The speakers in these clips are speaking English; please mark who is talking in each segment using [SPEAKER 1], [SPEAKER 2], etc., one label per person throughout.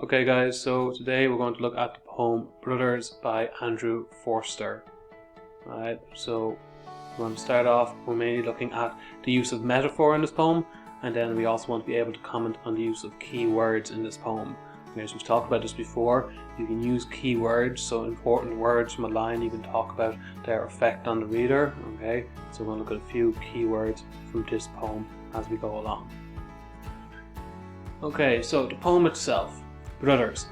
[SPEAKER 1] Okay guys, so today we're going to look at the poem Brothers by Andrew Forster. Alright, so we're going to start off, we're mainly looking at the use of metaphor in this poem, and then we also want to be able to comment on the use of key words in this poem. As we've talked about this before, you can use key words, so important words from a line, you can talk about their effect on the reader. Okay, so we're going to look at a few key words from this poem as we go along. Okay, so the poem itself. Brothers.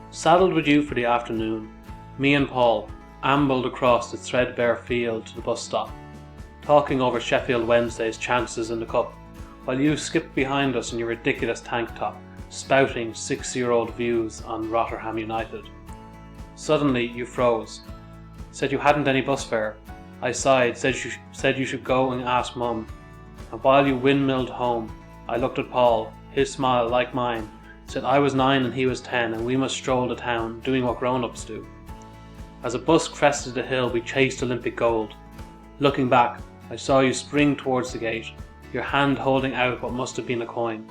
[SPEAKER 1] Saddled with you for the afternoon, me and Paul ambled across the threadbare field to the bus stop, talking over Sheffield Wednesday's chances in the cup, while you skipped behind us in your ridiculous tank top, spouting 6-year-old views on Rotherham United. Suddenly you froze, said you hadn't any bus fare. I sighed, said you should go and ask Mum, and while you windmilled home, I looked at Paul, his smile like mine, said I was 9 and he was 10 and we must stroll to town, doing what grown-ups do. As a bus crested the hill we chased Olympic gold. Looking back, I saw you spring towards the gate, your hand holding out what must have been a coin.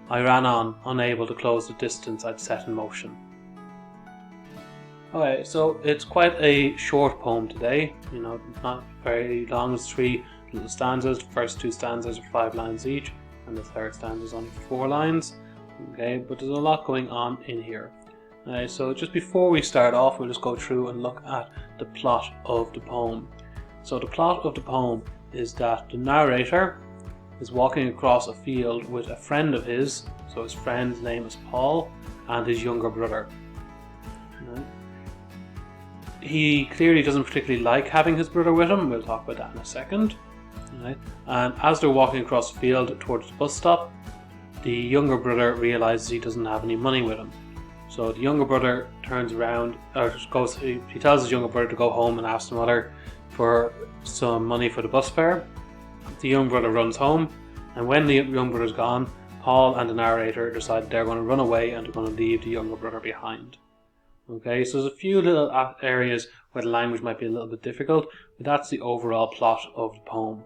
[SPEAKER 1] I ran on, unable to close the distance I'd set in motion. Okay, so it's quite a short poem today, it's not very long, it's 3 little stanzas. The first 2 stanzas are 5 lines each, and the third stanza is only 4 lines. Okay, but there's a lot going on in here. So just before we start off, we'll just go through and look at the plot of the poem. So the plot of the poem is that the narrator is walking across a field with a friend of his, so his friend's name is Paul, and his younger brother. He clearly doesn't particularly like having his brother with him, we'll talk about that in a second. And as they're walking across the field towards the bus stop, the younger brother realizes he doesn't have any money with him. So the younger brother turns around, he tells his younger brother to go home and ask the mother for some money for the bus fare. The young brother runs home, and when the young brother's gone, Paul and the narrator decide they're going to run away and they're going to leave the younger brother behind. Okay, so there's a few little areas where the language might be a little bit difficult, but that's the overall plot of the poem.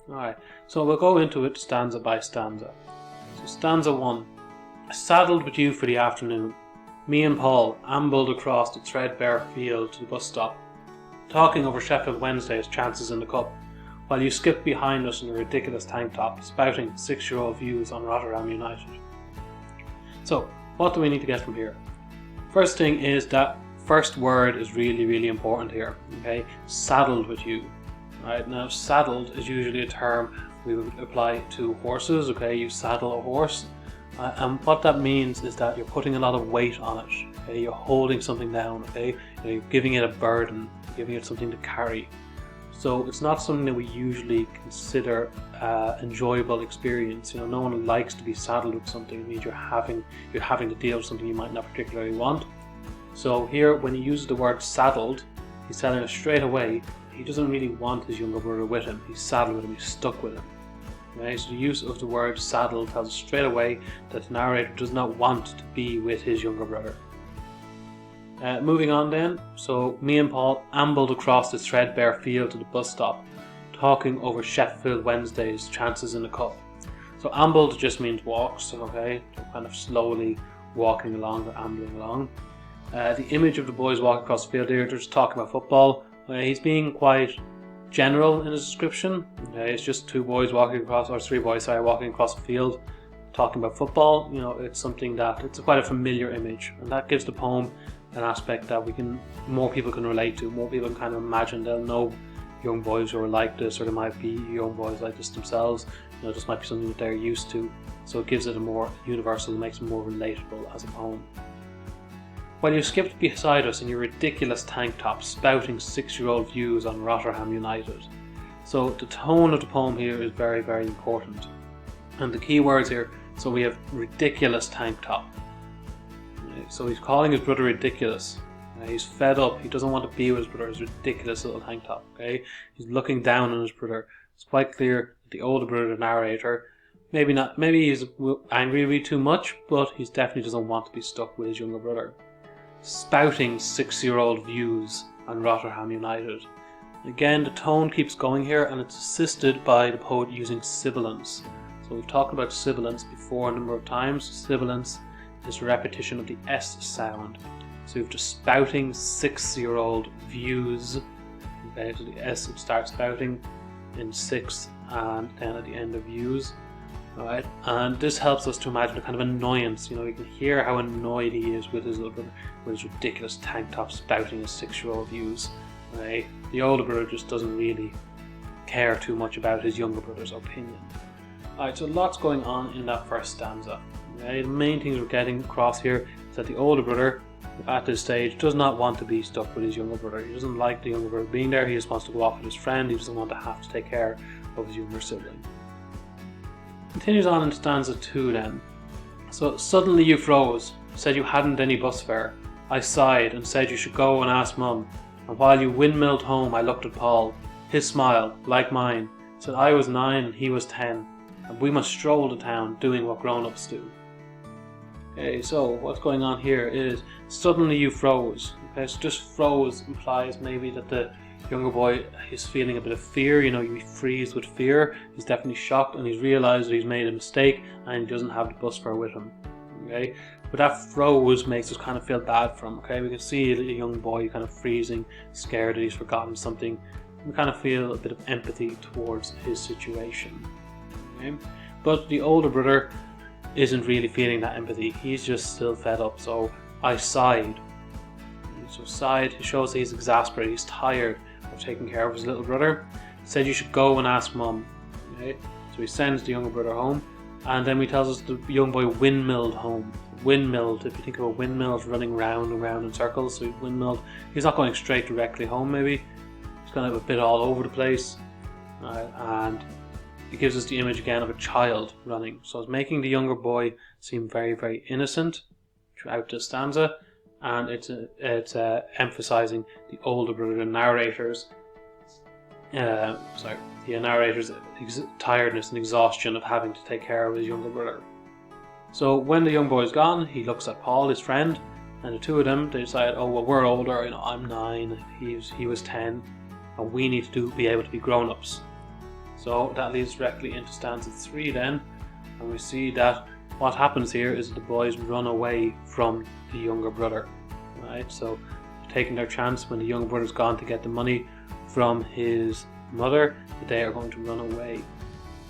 [SPEAKER 1] Alright, so we'll go into it stanza by stanza. So stanza 1. Saddled with you for the afternoon, me and Paul ambled across the threadbare field to the bus stop, talking over Sheffield Wednesday's chances in the cup, while you skipped behind us in a ridiculous tank top, spouting 6-year-old views on Rotherham United. So, what do we need to get from here? First thing is that first word is really important here. Okay, saddled with you. Right, now saddled is usually a term we would apply to horses. Okay, you saddle a horse, and what that means is that you're putting a lot of weight on it. Okay, you're holding something down. Okay, you're giving it a burden, giving it something to carry. So it's not something that we usually consider enjoyable experience. No one likes to be saddled with something. It means you're having to deal with something you might not particularly want. So here, when he uses the word saddled, he's telling us straight away he doesn't really want his younger brother with him. He's saddled with him, he's stuck with him. Okay, so the use of the word saddle tells us straight away that the narrator does not want to be with his younger brother. Moving on then, so me and Paul ambled across the threadbare field to the bus stop, talking over Sheffield Wednesday's chances in the cup. So ambled just means walks, okay, so kind of slowly walking along or ambling along. The image of the boys walking across the field here, they're just talking about football. He's being quite general in his description. It's just 2 boys walking across, or 3 boys, walking across the field, talking about football. It's something that it's quite a familiar image, and that gives the poem an aspect that more people can relate to. More people can kind of imagine. They'll know young boys who are like this, or there might be young boys like this themselves. This might be something that they're used to. So it gives it a more universal, makes it more relatable as a poem. While you skipped beside us in your ridiculous tank top, spouting 6-year-old views on Rotherham United. So the tone of the poem here is very important. And the key words here, so we have ridiculous tank top. So he's calling his brother ridiculous. He's fed up, he doesn't want to be with his brother, his ridiculous little tank top. Okay, he's looking down on his brother. It's quite clear that the older brother, the narrator, maybe he's angry with me too much, but he definitely doesn't want to be stuck with his younger brother. Spouting 6-year-old views on Rotherham United. Again, the tone keeps going here, and it's assisted by the poet using sibilants. So we've talked about sibilants before a number of times. Sibilants is a repetition of the S sound. So we have just spouting 6-year-old views. Okay, so the S would start spouting in 6 and then at the end of views. Alright, and this helps us to imagine a kind of annoyance. You can hear how annoyed he is with his little brother, with his ridiculous tank top spouting his 6-year-old views. Right? The older brother just doesn't really care too much about his younger brother's opinion. Alright, so lots going on in that first stanza. Okay? The main things we're getting across here is that the older brother, at this stage, does not want to be stuck with his younger brother. He doesn't like the younger brother being there. He just wants to go off with his friend. He doesn't want to have to take care of his younger sibling. Continues on in stanza 2 then. So, suddenly you froze, said you hadn't any bus fare. I sighed and said you should go and ask Mum. And while you windmilled home, I looked at Paul. His smile, like mine, said I was 9 and he was 10, and we must stroll to town doing what grown-ups do. Okay, so what's going on here is suddenly you froze. Okay, so just froze implies maybe that the younger boy is feeling a bit of fear. You freeze with fear. He's definitely shocked and he's realised that he's made a mistake and he doesn't have the bus fare with him. Okay, but that froze makes us kind of feel bad for him. Okay, we can see a young boy kind of freezing, scared that he's forgotten something. We kind of feel a bit of empathy towards his situation. Okay, but the older brother isn't really feeling that empathy. He's just still fed up. So I sighed. So sighed shows that he's exasperated. He's tired of taking care of his little brother. Said you should go and ask Mum. Okay? So he sends the younger brother home, and then he tells us the young boy windmilled home. Windmilled, if you think of a windmill, it's running round and round in circles. So he windmilled. He's not going straight directly home. Maybe he's kind of a bit all over the place, and it gives us the image again of a child running. So it's making the younger boy seem very, very innocent throughout the stanza, and it's emphasizing the older brother, the narrator's tiredness and exhaustion of having to take care of his younger brother. So when the young boy is gone, he looks at Paul, his friend, and the two of them, they decide, oh well, we're older. I'm 9, he was 10, and we need to be able to be grown-ups. So that leads directly into stanza 3 then, and we see that what happens here is that the boys run away from the younger brother. Right? So taking their chance when the younger brother's gone to get the money from his mother, they are going to run away.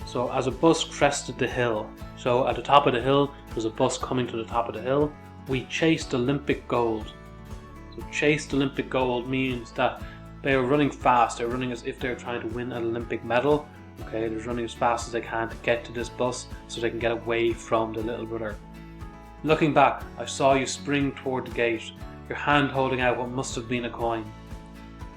[SPEAKER 1] So as a bus crested the hill, so at the top of the hill there's a bus coming to the top of the hill, we chased Olympic gold. So chased Olympic gold means that they are running fast. They're running as if they're trying to win an Olympic medal. Okay, they're running as fast as they can to get to this bus so they can get away from the little brother. Looking back, I saw you spring toward the gate, your hand holding out what must have been a coin.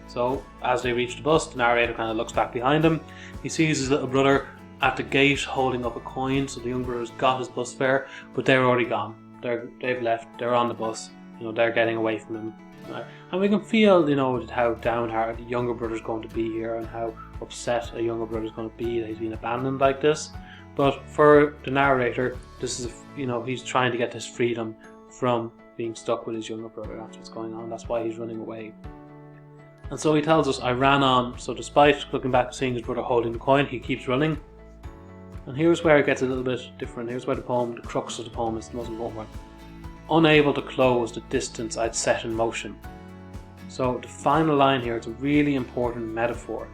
[SPEAKER 1] So as they reach the bus, the narrator kind of looks back behind him. He sees his little brother at the gate holding up a coin. So the young brother's got his bus fare, but they're already gone. They've left. They're on the bus. They're getting away from him. Right? And we can feel, how downhearted the younger brother's going to be here, and how upset a younger brother's going to be that he's been abandoned like this. But for the narrator, this is, he's trying to get this freedom from being stuck with his younger brother. That's what's going on. That's why he's running away. And so he tells us, I ran on. So despite looking back and seeing his brother holding the coin, he keeps running. And here's where it gets a little bit different. Here's where the crux of the poem is the most important one. Unable to close the distance I'd set in motion. So the final line here, it's a really important metaphor.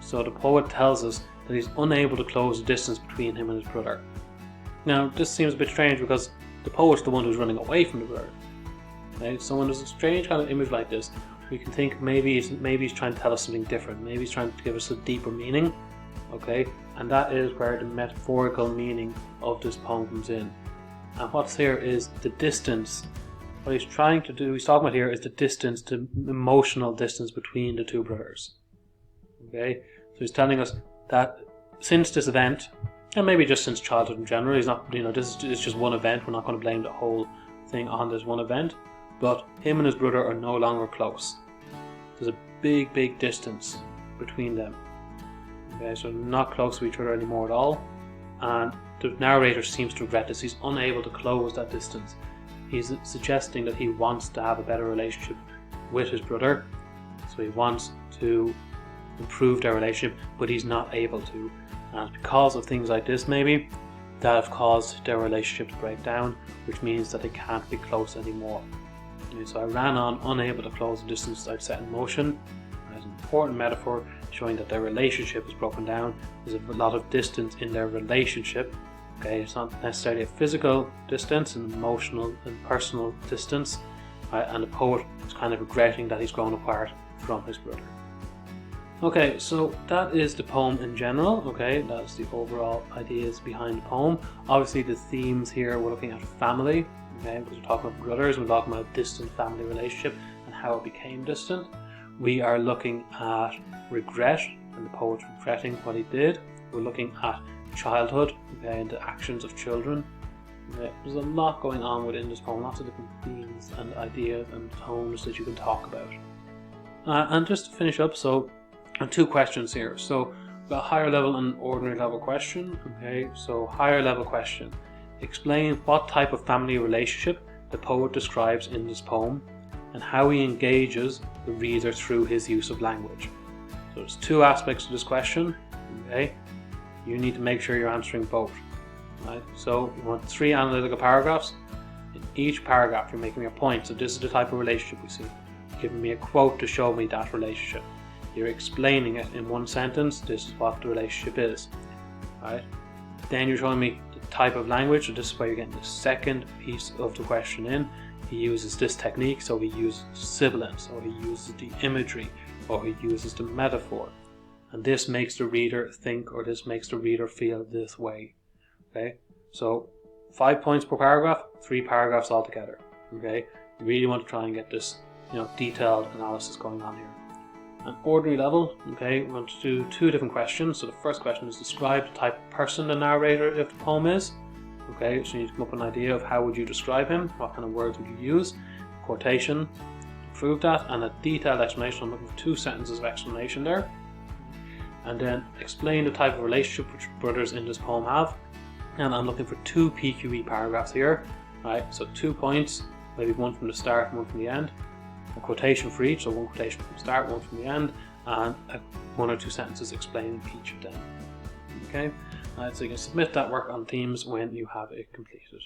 [SPEAKER 1] So the poet tells us that he's unable to close the distance between him and his brother. Now this seems a bit strange because the poet's the one who's running away from the brother. Right? So when there's a strange kind of image like this, we can think maybe he's trying to tell us something different. Maybe he's trying to give us a deeper meaning. Okay, and that is where the metaphorical meaning of this poem comes in. And what's here is the distance. What he's trying to do, he's talking about here, is the distance, the emotional distance between the two brothers. Okay, so he's telling us that since this event, and maybe just since childhood in general, he's not, this is just one event. We're not going to blame the whole thing on this one event, but him and his brother are no longer close. There's a big, big distance between them. Okay, so not close to each other anymore at all, and the narrator seems to regret this. He's unable to close that distance. He's suggesting that he wants to have a better relationship with his brother, so he wants to improve their relationship, but he's not able to. And because of things like this, maybe that have caused their relationship to break down, which means that they can't be close anymore. Okay, so I ran on, unable to close the distance I'd set in motion. As an important metaphor showing that their relationship is broken down. There's a lot of distance in their relationship. Okay, it's not necessarily a physical distance, an emotional and personal distance. And the poet is kind of regretting that he's grown apart from his brother. Okay, so that is the poem in general. Okay, that's the overall ideas behind the poem. Obviously the themes here, we're looking at family, okay, because we're talking about brothers, we're talking about distant family relationship and how it became distant. We are looking at regret and the poet regretting what he did. We're looking at childhood, okay, and the actions of children. Okay, there's a lot going on within this poem, lots of different themes and ideas and tones that you can talk about. And just to finish up, so two questions here. So a higher level and ordinary level question. Okay, so higher level question. Explain what type of family relationship the poet describes in this poem and how he engages the reader through his use of language. So there's two aspects to this question. Okay, you need to make sure you're answering both. Right? So you want 3 analytical paragraphs. In each paragraph you're making a point. So this is the type of relationship we see. You're giving me a quote to show me that relationship. You're explaining it in one sentence. This is what the relationship is. Right? Then you're showing me the type of language. So this is where you're getting the second piece of the question in. He uses this technique. So he uses sibilance, or he uses the imagery, or he uses the metaphor. And this makes the reader think, or this makes the reader feel this way. Okay, so 5 points per paragraph, 3 paragraphs altogether. Okay, you really want to try and get this, detailed analysis going on here. An ordinary level, okay, we want to do 2 different questions. So the first question is describe the type of person the narrator of the poem is. Okay, so you need to come up with an idea of how would you describe him, what kind of words would you use, quotation, prove that, and a detailed explanation. I'm looking for 2 sentences of explanation there. And then explain the type of relationship which brothers in this poem have. And I'm looking for 2 PQE paragraphs here, right? So 2 points, maybe one from the start and one from the end. A quotation for each, so 1 quotation from the start, 1 from the end, and 1 or 2 sentences explaining each of them. Okay, so you can submit that work on themes when you have it completed.